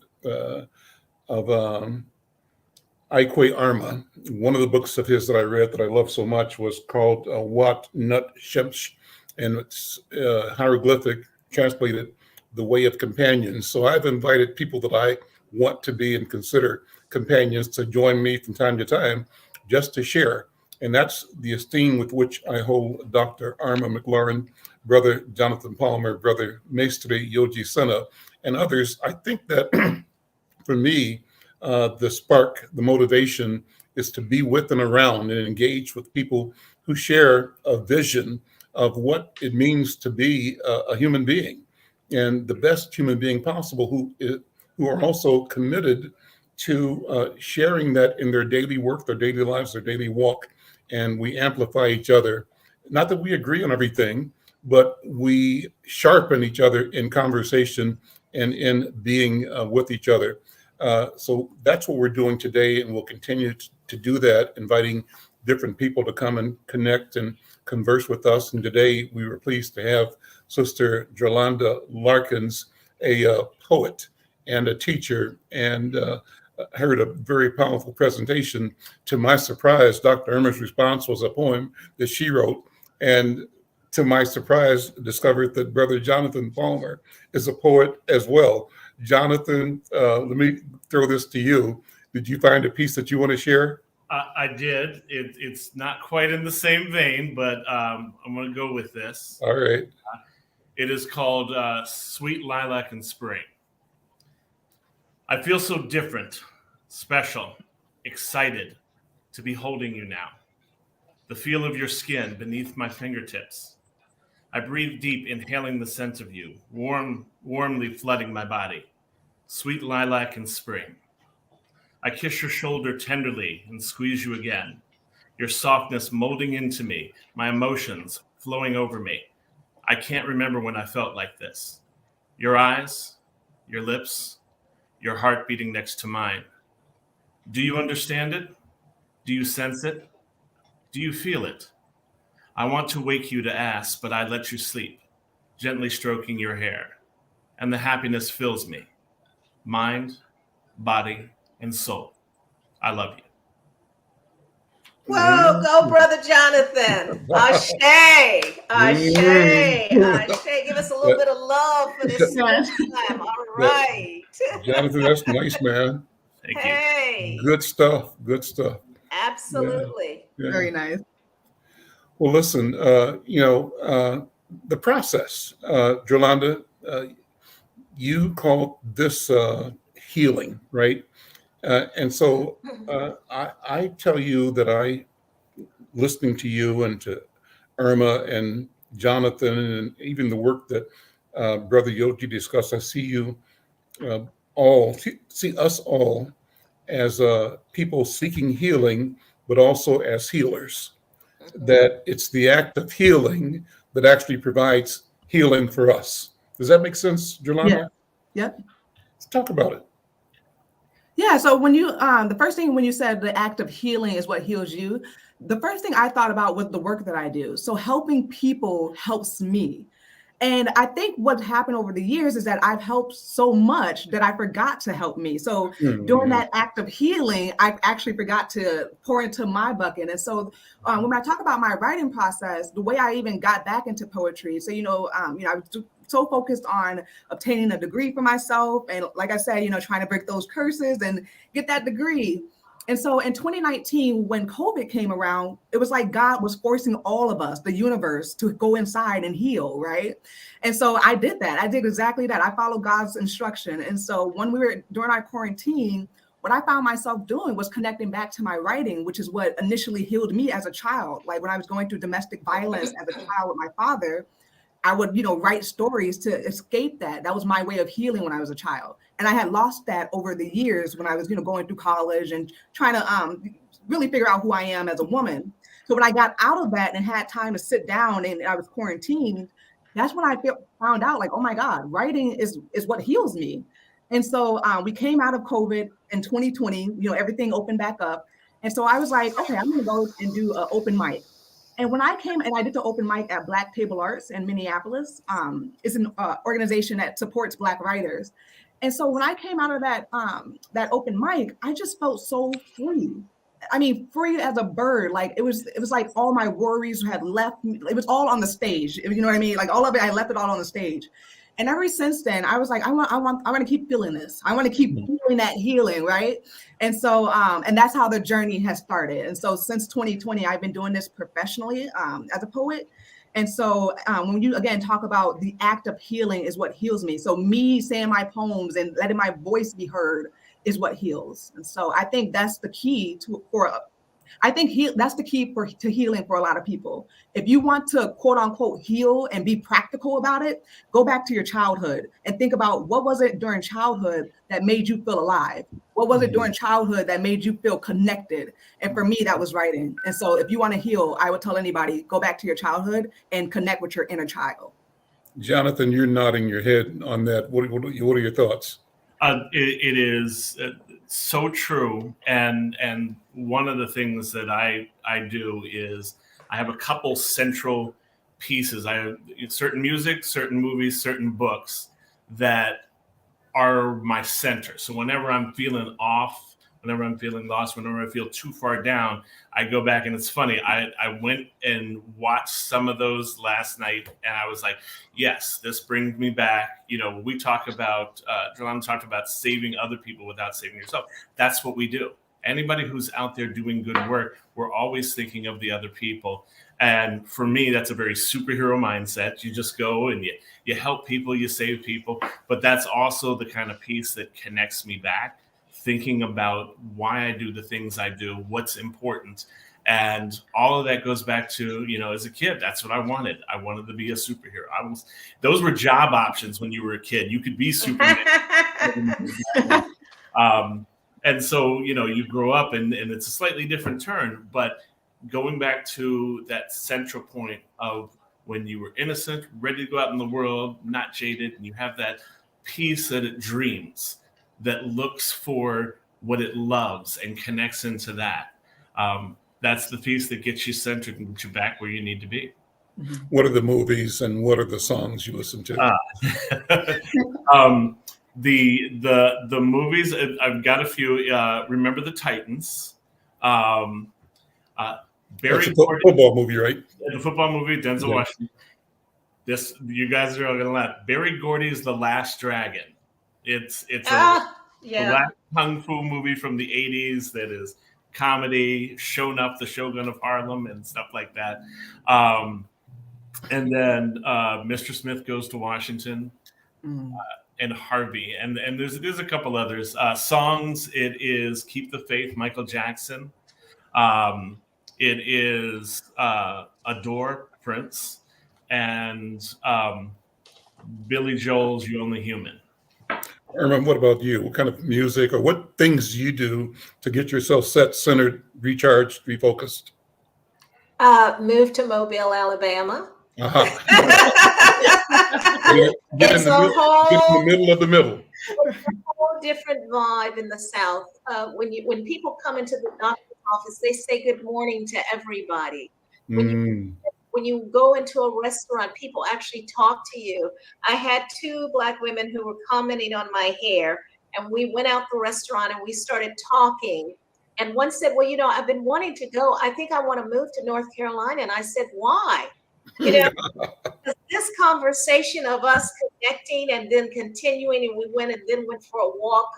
Speaker 2: Ikwe Arma. One of the books of his that I read that I love so much was called Wat Nut Shemsh, and it's hieroglyphic, translated, the way of companions. So I've invited people that I want to be and consider companions to join me from time to time just to share. And that's the esteem with which I hold Dr. Arma McLaurin, Brother Jonathan Palmer, Brother Maestri Yogi Sena, and others. I think that for me, the spark, the motivation is to be with and around and engage with people who share a vision of what it means to be a human being, and the best human being possible, who are also committed to sharing that in their daily work, their daily lives, their daily walk. And we amplify each other. Not that we agree on everything, but we sharpen each other in conversation and in being with each other. So that's what we're doing today, and we'll continue to do that, inviting different people to come and connect and converse with us. And today we were pleased to have Sister Dralandra Larkins, a poet and a teacher, and heard a very powerful presentation. To my surprise, Dr. Irma's response was a poem that she wrote, and to my surprise, discovered that Brother Jonathan Palmer is a poet as well. Jonathan, let me throw this to you. Did you find a piece that you want to share?
Speaker 5: I did. It's not quite in the same vein, but I'm going to go with this.
Speaker 2: All right.
Speaker 5: It is called Sweet Lilac in Spring. I feel so different, special, excited to be holding you now. The feel of your skin beneath my fingertips. I breathe deep, inhaling the scent of you, warmly flooding my body. Sweet lilac in spring. I kiss your shoulder tenderly and squeeze you again. Your softness molding into me, my emotions flowing over me. I can't remember when I felt like this. Your eyes, your lips, your heart beating next to mine. Do you understand it? Do you sense it? Do you feel it? I want to wake you to ask, but I let you sleep, gently stroking your hair. And the happiness fills me, mind, body, and soul. I love you.
Speaker 4: Whoa, go, Brother Jonathan. Ashe, Ashe, Ashe. Give us a little bit of love for this time. All right.
Speaker 2: Jonathan, that's nice, man.
Speaker 5: Thank you.
Speaker 4: Hey.
Speaker 2: Good stuff. Good stuff.
Speaker 4: Absolutely.
Speaker 2: Yeah.
Speaker 6: Very nice.
Speaker 2: Well, listen, the process, Dralandra, you call this healing, right? And so I tell you that listening to you and to Irma and Jonathan, and even the work that Brother Yogi discussed, I see you see us all as people seeking healing, but also as healers. That it's the act of healing that actually provides healing for us. Does that make sense, Dralandra?
Speaker 6: Yeah.
Speaker 2: Let's talk about it.
Speaker 6: Yeah. So when you, the first thing when you said the act of healing is what heals you, the first thing I thought about was the work that I do. So helping people helps me. And I think what happened over the years is that I've helped so much that I forgot to help me. So during that act of healing, I actually forgot to pour into my bucket. And so when I talk about my writing process, the way I even got back into poetry, so, I was so focused on obtaining a degree for myself. And like I said, trying to break those curses and get that degree. And so in 2019, when COVID came around, it was like God was forcing all of us, the universe, to go inside and heal, right? And so I did that. I did exactly that. I followed God's instruction. And so when we were during our quarantine, what I found myself doing was connecting back to my writing, which is what initially healed me as a child. Like when I was going through domestic violence as a child with my father, I would, write stories to escape that. That was my way of healing when I was a child. And I had lost that over the years when I was, going through college and trying to really figure out who I am as a woman. So when I got out of that and had time to sit down and I was quarantined, that's when I found out like, oh my God, writing is what heals me. And so we came out of COVID in 2020, everything opened back up. And so I was like, okay, I'm gonna go and do an open mic. And when I came and I did the open mic at Black Table Arts in Minneapolis, it's an organization that supports Black writers. And so when I came out of that open mic, I just felt so free. I mean, free as a bird. Like it was like all my worries had left. It was all on the stage. You know what I mean? Like all of it, I left it all on the stage. And ever since then, I was like, I want to keep feeling this. I want to keep feeling that healing, right? And so, and that's how the journey has started. And so, since 2020, I've been doing this professionally as a poet. And so, when you again talk about the act of healing is what heals me. So, me saying my poems and letting my voice be heard is what heals. And so, I think that's the key that's the key to healing for a lot of people. If you want to quote unquote heal and be practical about it, go back to your childhood and think about what was it during childhood that made you feel alive? What was it during childhood that made you feel connected? And for me, that was writing. And so if you want to heal, I would tell anybody, go back to your childhood and connect with your inner child.
Speaker 2: Jonathan, you're nodding your head on that. What are your thoughts?
Speaker 5: It is so true, and one of the things that I do is I have a couple central pieces. I have certain music, certain movies, certain books that are my center. So whenever I'm feeling off, whenever I'm feeling lost, whenever I feel too far down, I go back. And it's funny, I went and watched some of those last night, and I was like, yes, this brings me back. You know, we talk about, Dralandra talked about saving other people without saving yourself. That's what we do. Anybody who's out there doing good work, we're always thinking of the other people. And for me, that's a very superhero mindset. You just go and you help people, you save people. But that's also the kind of piece that connects me back, thinking about why I do the things I do, what's important. And all of that goes back to, you know, as a kid, that's what I wanted. I wanted to be a superhero. Those were job options when you were a kid. You could be Superman. And so, you know, you grow up and it's a slightly different turn, but going back to that central point of when you were innocent, ready to go out in the world, not jaded, and you have that piece that it dreams, that looks for what it loves and connects into that. That's the piece that gets you centered and gets you back where you need to be.
Speaker 2: What are the movies and what are the songs you listen to?
Speaker 5: The movies, I've got a few. Remember the Titans.
Speaker 2: That's a football movie, right?
Speaker 5: The football movie, Denzel Washington. This, you guys are all gonna laugh. Berry Gordy's The Last Dragon. It's a black kung fu movie from the 80s that is comedy, shown up the Shogun of Harlem and stuff like that. And then Mr. Smith Goes to Washington. And Harvey, and there's a couple others. Songs, it is Keep the Faith, Michael Jackson. It is Adore, Prince, and Billy Joel's You Only Human.
Speaker 2: Irma, what about you? What kind of music or what things do you do to get yourself set, centered, recharged, refocused?
Speaker 4: Move to Mobile, Alabama.
Speaker 2: Get in the middle of the middle.
Speaker 4: It's a whole different vibe in the South. When people come into the doctor's office, they say good morning to everybody. When you go into a restaurant, people actually talk to you. I had 2 Black women who were commenting on my hair, and we went out the restaurant and we started talking. And one said, well, you know, I've been wanting to go. I think I want to move to North Carolina. And I said, why? You know, this conversation of us connecting and then continuing, and we went for a walk.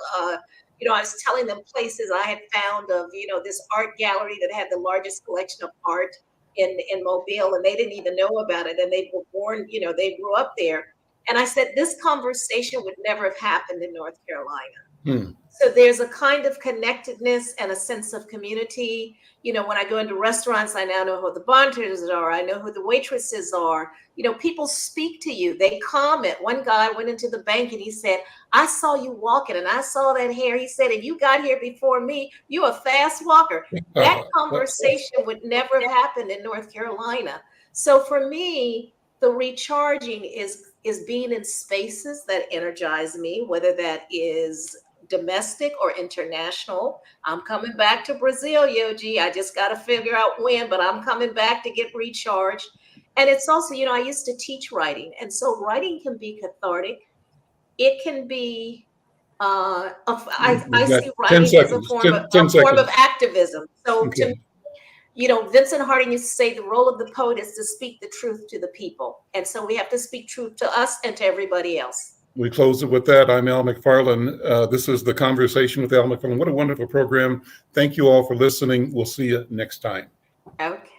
Speaker 4: You know, I was telling them places I had found of, you know, this art gallery that had the largest collection of art in Mobile, and they didn't even know about it. And they were born, you know, they grew up there. And I said, this conversation would never have happened in North Carolina. So there's a kind of connectedness and a sense of community. You know, when I go into restaurants, I now know who the bartenders are. I know who the waitresses are. You know, people speak to you. They comment. One guy went into the bank and he said, I saw you walking and I saw that hair. He said, and you got here before me. You a fast walker. That conversation would never have happened in North Carolina. So for me, the recharging is being in spaces that energize me, whether that is domestic or international. I'm coming back to Brazil, Yogi. I just got to figure out when, but I'm coming back to get recharged. And it's also, you know, I used to teach writing. And so writing can be cathartic. It can be, I see writing as a form of activism. So to me, Vincent Harding used to say the role of the poet is to speak the truth to the people. And so we have to speak truth to us and to everybody else.
Speaker 2: We close it with that. I'm Al McFarlane. This is the Conversation with Al McFarlane. What a wonderful program. Thank you all for listening. We'll see you next time.
Speaker 4: Okay.